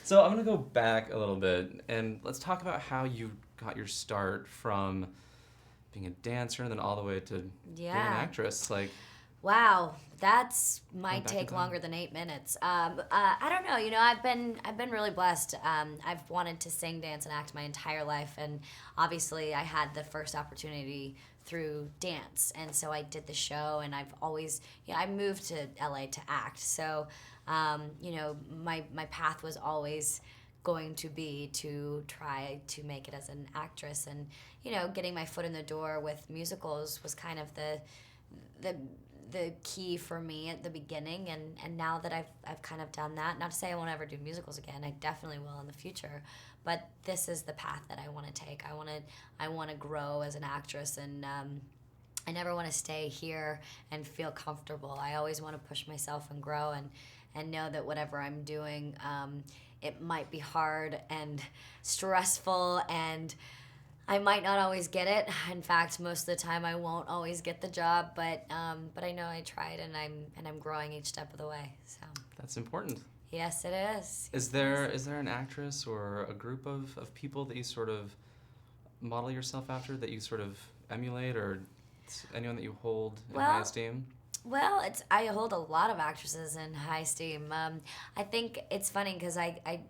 So I'm going to go back a little bit, and let's talk about how you got your start from being a dancer and then all the way to being an Yeah. actress. Like, Wow, that's going might back in take time. longer than 8 minutes. I don't know. I've been really blessed. I've wanted to sing, dance, and act my entire life, and obviously, I had the first opportunity through dance, and so I did the show, and I've always, I moved to LA to act, so my path was always going to be to try to make it as an actress, and getting my foot in the door with musicals was kind of the the key for me at the beginning, and now that I've kind of done that, not to say I won't ever do musicals again, I definitely will in the future, but this is the path that I want to take. I want to grow as an actress, and I never want to stay here and feel comfortable. I always want to push myself and grow, and know that whatever I'm doing, it might be hard and stressful, and I might not always get it. In fact, most of the time I won't always get the job, but I know I tried, and I'm growing each step of the way. So That's important. yes, it is. Is there an actress or a group of people that you sort of model yourself after, that you sort of emulate, or anyone that you hold in high Well, esteem? Well, it's I hold a lot of actresses in high esteem. I think it's funny because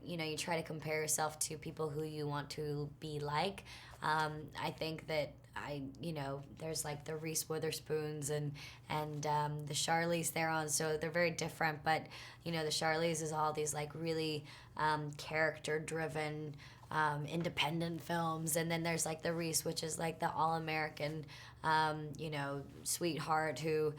you try to compare yourself to people who you want to be like. I think that there's like the Reese Witherspoons and the Charlize Theron, so they're very different. But the Charlize is all these like really character driven. Independent films, and then there's like the Reese, which is like the all American, sweetheart who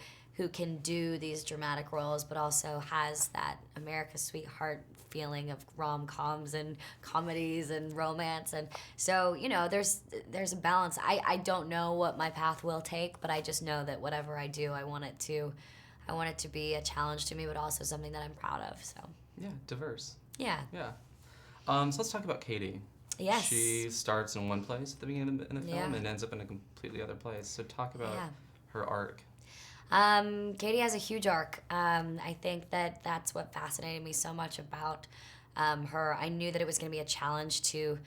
can do these dramatic roles, but also has that America's sweetheart feeling of rom-coms and comedies and romance. And so there's a balance. I don't know what my path will take, but I just know that whatever I do, I want it to be a challenge to me, but also something that I'm proud of. So Yeah, diverse. yeah. Yeah. So let's talk about Katie. Yes. She starts in one place at the beginning of the film Yeah. and ends up in a completely other place. So talk about Yeah. her arc. Katie has a huge arc. I think that that's what fascinated me so much about her. I knew that it was going to be a challenge to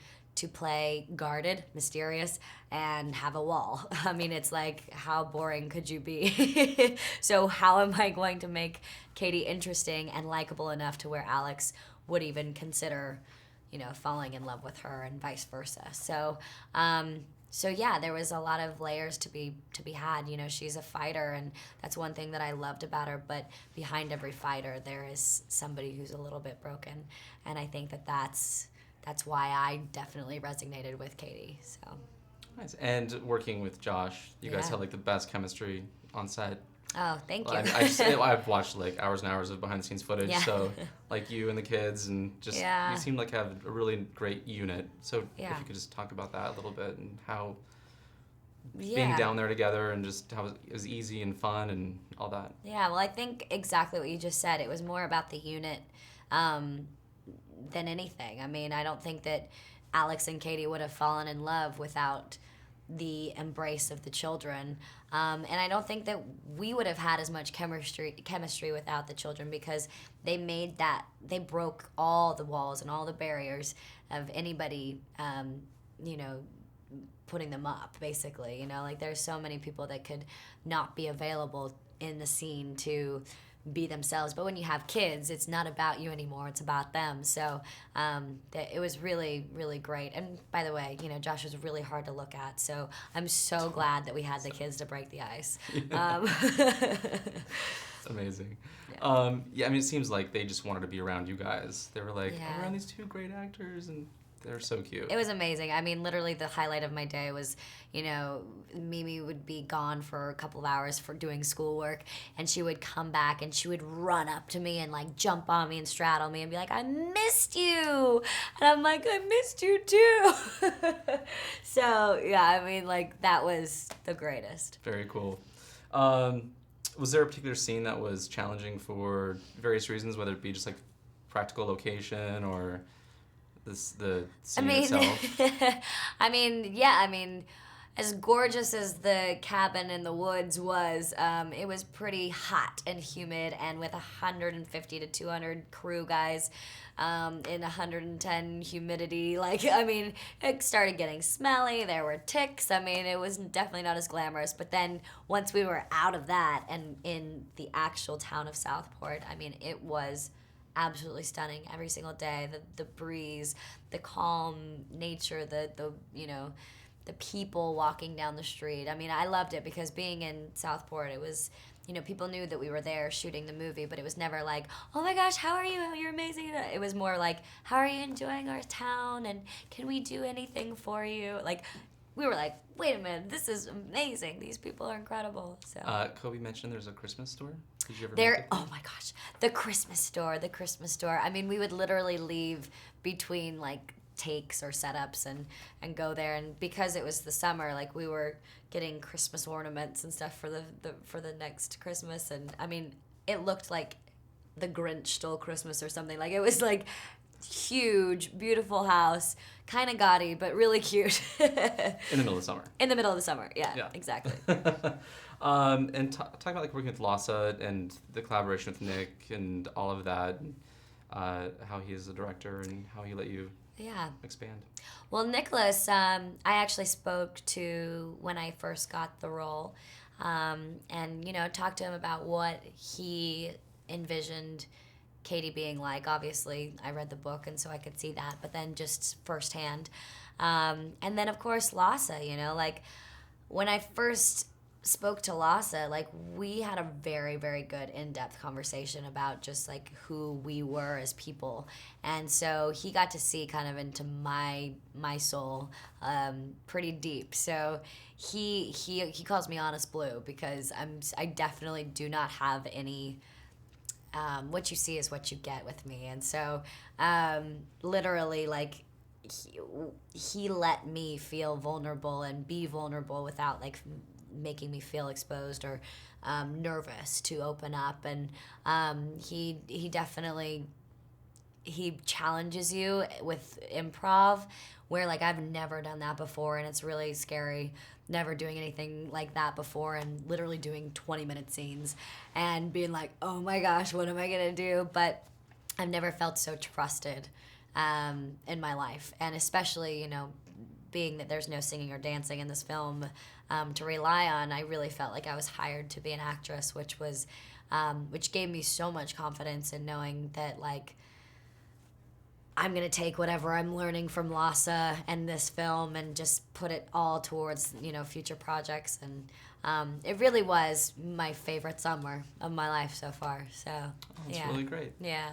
play guarded, mysterious, and have a wall. I mean, it's like, how boring could you be? So how am I going to make Katie interesting and likable enough to where Alex would even consider, falling in love with her, and vice versa. So yeah, there was a lot of layers to be had. She's a fighter, and that's one thing that I loved about her. But behind every fighter, there is somebody who's a little bit broken, and I think that that's why I definitely resonated with Katie. So Nice. And working with Josh, you guys yeah. had like the best chemistry on set. Oh, thank Well, you. I've watched like hours and hours of behind the scenes footage. Yeah. So like you and the kids, and just Yeah. you seem like have a really great unit. So Yeah. if you could just talk about that a little bit, and how being Yeah. down there together, and just how it was easy and fun and all that. Yeah, well, I think exactly what you just said. It was more about the unit um, than anything. I mean, I don't think that Alex and Katie would have fallen in love without the embrace of the children. And I don't think that we would have had as much chemistry without the children, because they broke all the walls and all the barriers of anybody, you know, putting them up, basically. Like, there's so many people that could not be available in the scene to be themselves, but when you have kids, it's not about you anymore, it's about them. So it was really, really great. And by the way, Josh was really hard to look at, so I'm so glad that we had the kids to break the ice. Amazing. Yeah. Yeah, I mean, it seems like they just wanted to be around you guys. They were like, Yeah. around these two great actors, and they're so cute. It was amazing. I mean, literally the highlight of my day was, Mimi would be gone for a couple of hours for doing schoolwork, and she would come back and she would run up to me and like jump on me and straddle me and be like, "I missed you," and I'm like, "I missed you too." So yeah, I mean, like, that was the greatest. Very cool. Was there a particular scene that was challenging for various reasons, whether it be just like practical location or the I scene mean, itself? I mean, yeah, I mean, as gorgeous as the cabin in the woods was, it was pretty hot and humid, and with 150 to 200 crew guys in 110 humidity. Like, I mean, it started getting smelly. There were ticks. I mean, it was definitely not as glamorous. But then once we were out of that and in the actual town of Southport, I mean, it was absolutely stunning every single day. The breeze, the calm nature, the you know, the people walking down the street. I mean, I loved it because being in Southport, it was, you know, people knew that we were there shooting the movie, but it was never like, oh my gosh, how are you? You're amazing. It was more like, how are you enjoying our town? And can we do anything for you? Like, we were like, wait a minute, this is amazing. These people are incredible. So Kobe mentioned there's a Christmas store. Did you ever make there, it? oh my gosh, the Christmas store. I mean, we would literally leave between like takes or setups and go there, and because it was the summer, like we were getting Christmas ornaments and stuff for the next Christmas, and I mean, it looked like the Grinch stole Christmas or something. Like, it was like huge, beautiful house, kind of gaudy, but really cute. In the middle of the summer. In the middle of the summer, yeah. Exactly. And talk about like working with Lhasa and the collaboration with Nick and all of that, how he is the director and how he let you expand. Well, Nicholas, I actually spoke to when I first got the role, and, you know, talked to him about what he envisioned Katie being like. Obviously, I read the book, and so I could see that, but then just firsthand. And then, of course, Lhasa, you know, like, when I first spoke to Lhasa, like, we had a very, very good in-depth conversation about just like who we were as people, and so he got to see kind of into my soul pretty deep. So he calls me Honest Blue because I definitely do not have any. What you see is what you get with me, and so literally, like, he let me feel vulnerable and be vulnerable without like making me feel exposed or nervous to open up. And he definitely, he challenges you with improv, where like I've never done that before, and it's really scary, never doing anything like that before, and literally doing 20-minute scenes and being like, oh my gosh, what am I gonna do? But I've never felt so trusted in my life, and especially, you know, being that there's no singing or dancing in this film to rely on, I really felt like I was hired to be an actress, which gave me so much confidence in knowing that, like, I'm going to take whatever I'm learning from Lhasa and this film and just put it all towards, you know, future projects. And it really was my favorite summer of my life so far. So, That's really great. Yeah.